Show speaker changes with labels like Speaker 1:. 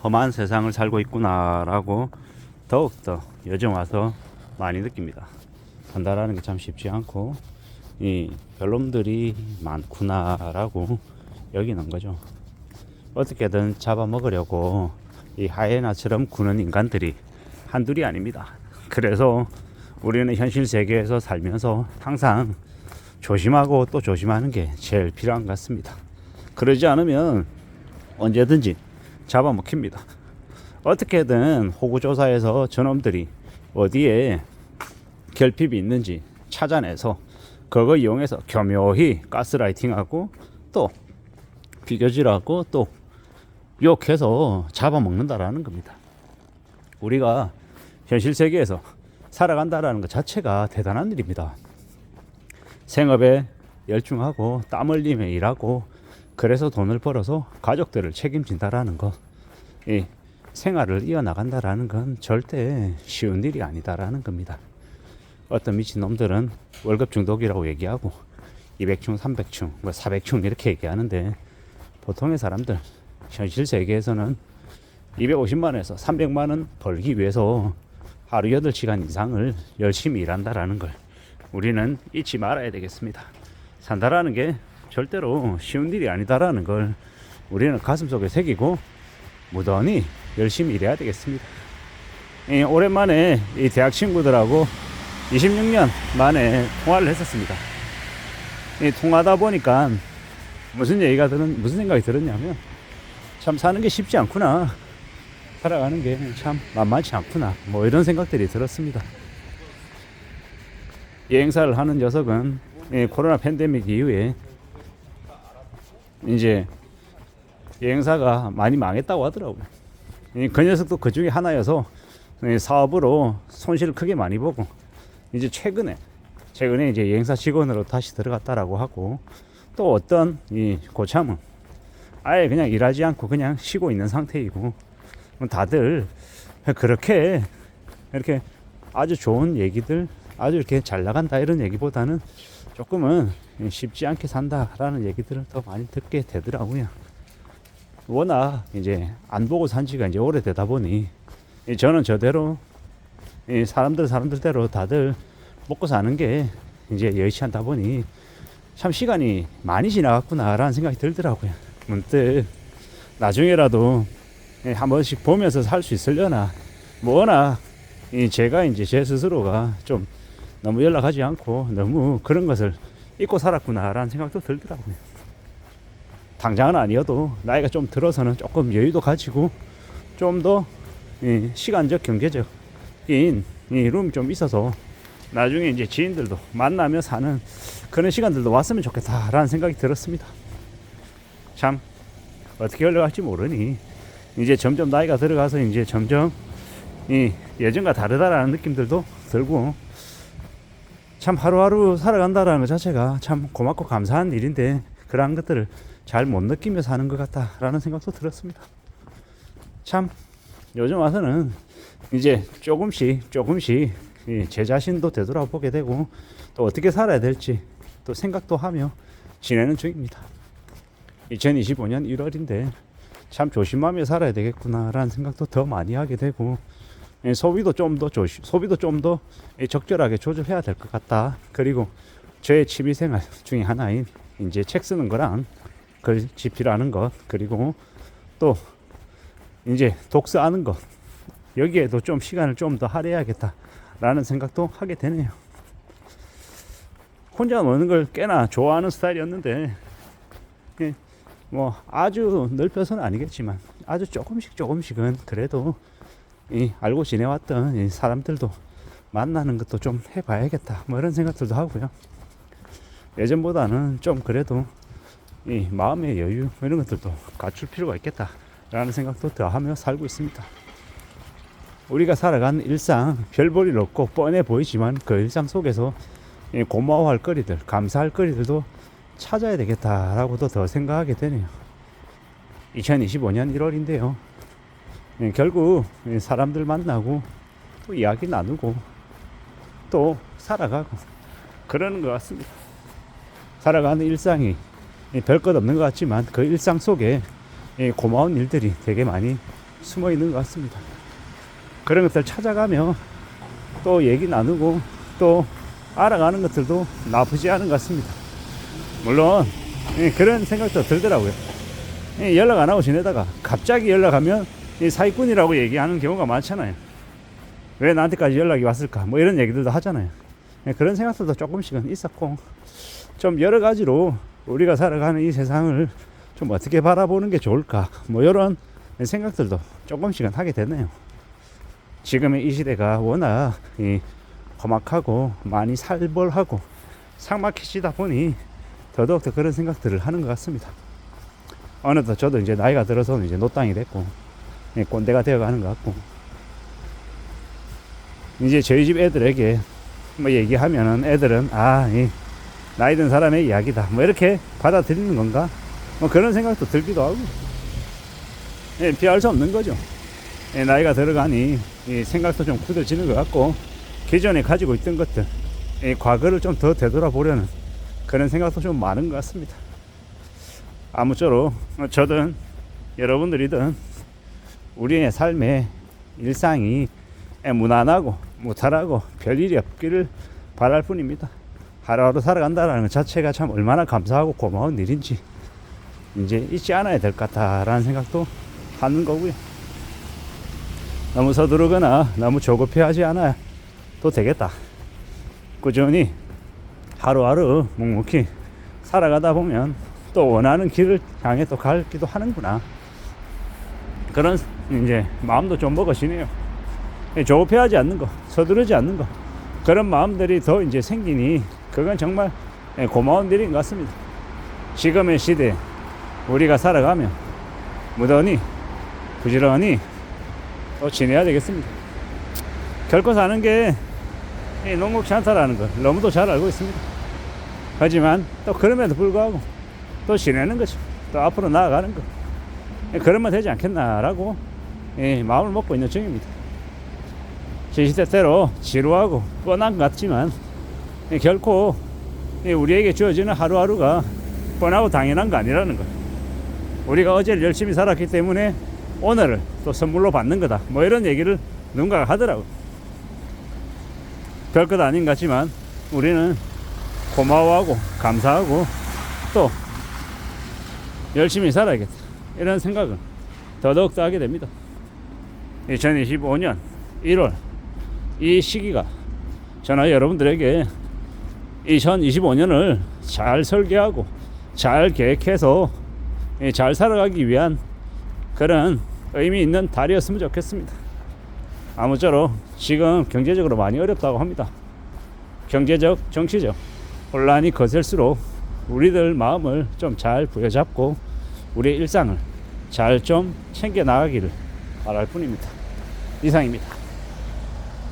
Speaker 1: 험한 세상을 살고 있구나라고 더욱더 요즘 와서 많이 느낍니다. 산다라는 게 참 쉽지 않고 이 별놈들이 많구나라고 여기는 거죠. 어떻게든 잡아먹으려고 이 하이에나처럼 구는 인간들이 한둘이 아닙니다. 그래서 우리는 현실 세계에서 살면서 항상 조심하고 또 조심하는 게 제일 필요한 것 같습니다. 그러지 않으면 언제든지 잡아먹힙니다. 어떻게든 호구조사에서 저놈들이 어디에 결핍이 있는지 찾아내서 그거 이용해서 교묘히 가스라이팅하고 또 비교질하고 또 욕해서 잡아먹는다라는 겁니다. 우리가 현실 세계에서 살아간다라는 것 자체가 대단한 일입니다. 생업에 열중하고 땀 흘리며 일하고 그래서 돈을 벌어서 가족들을 책임진다라는 것, 이 생활을 이어나간다라는 건 절대 쉬운 일이 아니다라는 겁니다. 어떤 미친놈들은 월급 중독이라고 얘기하고 200충, 300충, 400충 이렇게 얘기하는데 보통의 사람들 현실 세계에서는 250만원에서 300만원 벌기 위해서 하루 8시간 이상을 열심히 일한다라는 걸 우리는 잊지 말아야 되겠습니다. 산다라는 게 절대로 쉬운 일이 아니다라는 걸 우리는 가슴속에 새기고 무던히 열심히 일해야 되겠습니다. 오랜만에 이 대학 친구들하고 26년 만에 통화를 했었습니다. 통화하다 보니까 무슨 생각이 들었냐면 참 사는 게 쉽지 않구나, 살아가는 게 참 만만치 않구나, 뭐 이런 생각들이 들었습니다. 여행사를 하는 녀석은 코로나 팬데믹 이후에 이제 여행사가 많이 망했다고 하더라고요. 그 녀석도 그 중에 하나여서 사업으로 손실을 크게 많이 보고 이제 최근에 이제 여행사 직원으로 다시 들어갔다라고 하고, 또 어떤 이 고참은 아예 그냥 일하지 않고 그냥 쉬고 있는 상태이고, 다들 그렇게 이렇게 아주 좋은 얘기들, 아주 이렇게 잘 나간다 이런 얘기보다는 조금은 쉽지 않게 산다라는 얘기들을 더 많이 듣게 되더라고요. 워낙 이제 안 보고 산 지가 이제 오래되다 보니 저는 저대로 사람들대로 다들 먹고 사는 게 이제 여의치 않다 보니 참 시간이 많이 지나갔구나라는 생각이 들더라고요. 문득 나중에라도 한 번씩 보면서 살 수 있으려나, 뭐 워낙 제가 이제 제 스스로가 좀 너무 연락하지 않고 너무 그런 것을 잊고 살았구나라는 생각도 들더라고요. 당장은 아니어도 나이가 좀 들어서는 조금 여유도 가지고 좀 더 시간적 경제적인 룸이 좀 있어서 나중에 이제 지인들도 만나며 사는 그런 시간들도 왔으면 좋겠다라는 생각이 들었습니다. 참 어떻게 흘러갈지 모르니 이제 점점 나이가 들어가서 이제 점점 예전과 다르다라는 느낌들도 들고, 참 하루하루 살아간다라는 것 자체가 참 고맙고 감사한 일인데 그러한 것들을 잘 못 느끼며 사는 것 같다라는 생각도 들었습니다. 참 요즘 와서는 이제 조금씩 제 자신도 되돌아보게 되고 또 어떻게 살아야 될지 또 생각도 하며 지내는 중입니다. 2025년 1월인데 참 조심하며 살아야 되겠구나라는 생각도 더 많이 하게 되고, 소비도 좀 더 적절하게 조절해야 될 것 같다. 그리고 저의 취미생활 중에 하나인 이제 책 쓰는 거랑 글 집필하는 것, 그리고 또 이제 독서하는 것, 여기에도 좀 시간을 좀 더 할애해야겠다라는 생각도 하게 되네요. 혼자 노는 걸 꽤나 좋아하는 스타일이었는데 뭐 아주 넓혀서는 아니겠지만 아주 조금씩은 그래도 알고 지내왔던 이 사람들도 만나는 것도 좀 해봐야겠다, 뭐 이런 생각들도 하고요. 예전보다는 좀 그래도 이 마음의 여유 이런 것들도 갖출 필요가 있겠다라는 생각도 더 하며 살고 있습니다. 우리가 살아가는 일상 별 볼 일 없고 뻔해 보이지만 그 일상 속에서 고마워할 거리들, 감사할 거리들도 찾아야 되겠다라고도 더 생각하게 되네요. 2025년 1월인데요. 결국 사람들 만나고 또 이야기 나누고 또 살아가고 그러는 것 같습니다. 살아가는 일상이 별것 없는 것 같지만 그 일상 속에 고마운 일들이 되게 많이 숨어 있는 것 같습니다. 그런 것들 찾아가며 또 얘기 나누고 또 알아가는 것들도 나쁘지 않은 것 같습니다. 물론 그런 생각도 들더라고요. 연락 안 하고 지내다가 갑자기 연락하면 사기꾼이라고 얘기하는 경우가 많잖아요. 왜 나한테까지 연락이 왔을까 뭐 이런 얘기들도 하잖아요. 그런 생각들도 조금씩은 있었고, 좀 여러 가지로 우리가 살아가는 이 세상을 좀 어떻게 바라보는 게 좋을까 뭐 이런 생각들도 조금씩은 하게 되네요. 지금의 이 시대가 워낙 험악하고 많이 살벌하고 삭막해지다 보니 더더욱더 그런 생각들을 하는 것 같습니다. 어느덧 저도 이제 나이가 들어서는 이제 노땅이 됐고 꼰대가 되어가는 것 같고, 이제 저희 집 애들에게 뭐 얘기하면은 애들은 나이 든 사람의 이야기다 뭐 이렇게 받아들이는 건가 뭐 그런 생각도 들기도 하고, 피할 수 없는 거죠. 나이가 들어가니 생각도 좀 굳어지는 것 같고, 기존에 가지고 있던 것들 과거를 좀 더 되돌아보려는 그런 생각도 좀 많은 것 같습니다. 아무쪼록 저든 여러분들이든 우리의 삶의 일상이 무난하고 무탈하고 별일이 없기를 바랄 뿐입니다. 하루하루 살아간다는 것 자체가 참 얼마나 감사하고 고마운 일인지 이제 잊지 않아야 될 것 같다라는 생각도 하는 거고요. 너무 서두르거나 너무 조급해하지 않아도 되겠다. 꾸준히 하루하루 묵묵히 살아가다 보면 또 원하는 길을 향해 또 가기도 하는구나. 그런 이제 마음도 좀 먹으시네요. 조급해하지 않는 거, 서두르지 않는 거, 그런 마음들이 더 이제 생기니 그건 정말 고마운 일인 것 같습니다. 지금의 시대에 우리가 살아가면 무던히 부지런히 또 지내야 되겠습니다. 결코 사는 게 녹록지 않다라는 걸 너무도 잘 알고 있습니다. 하지만 또 그럼에도 불구하고 또 지내는 거죠. 또 앞으로 나아가는 거. 그러면 되지 않겠나라고 마음을 먹고 있는 중입니다. 시시때때로 지루하고 뻔한 것 같지만 결코 우리에게 주어지는 하루하루가 뻔하고 당연한 거 아니라는 거. 우리가 어제를 열심히 살았기 때문에 오늘을 또 선물로 받는 거다 뭐 이런 얘기를 누군가가 하더라고. 별것 아닌 것 같지만 우리는 고마워하고 감사하고 또 열심히 살아야겠다 이런 생각을 더더욱 더 하게 됩니다. 2025년 1월 이 시기가 저는 여러분들에게 2025년을 잘 설계하고 잘 계획해서 잘 살아가기 위한 그런 의미 있는 달이었으면 좋겠습니다. 아무쪼록 지금 경제적으로 많이 어렵다고 합니다. 경제적, 정치적 혼란이 거셀수록 우리들 마음을 좀 잘 부여잡고 우리의 일상을 잘 좀 챙겨 나가기를 바랄 뿐입니다. 이상입니다.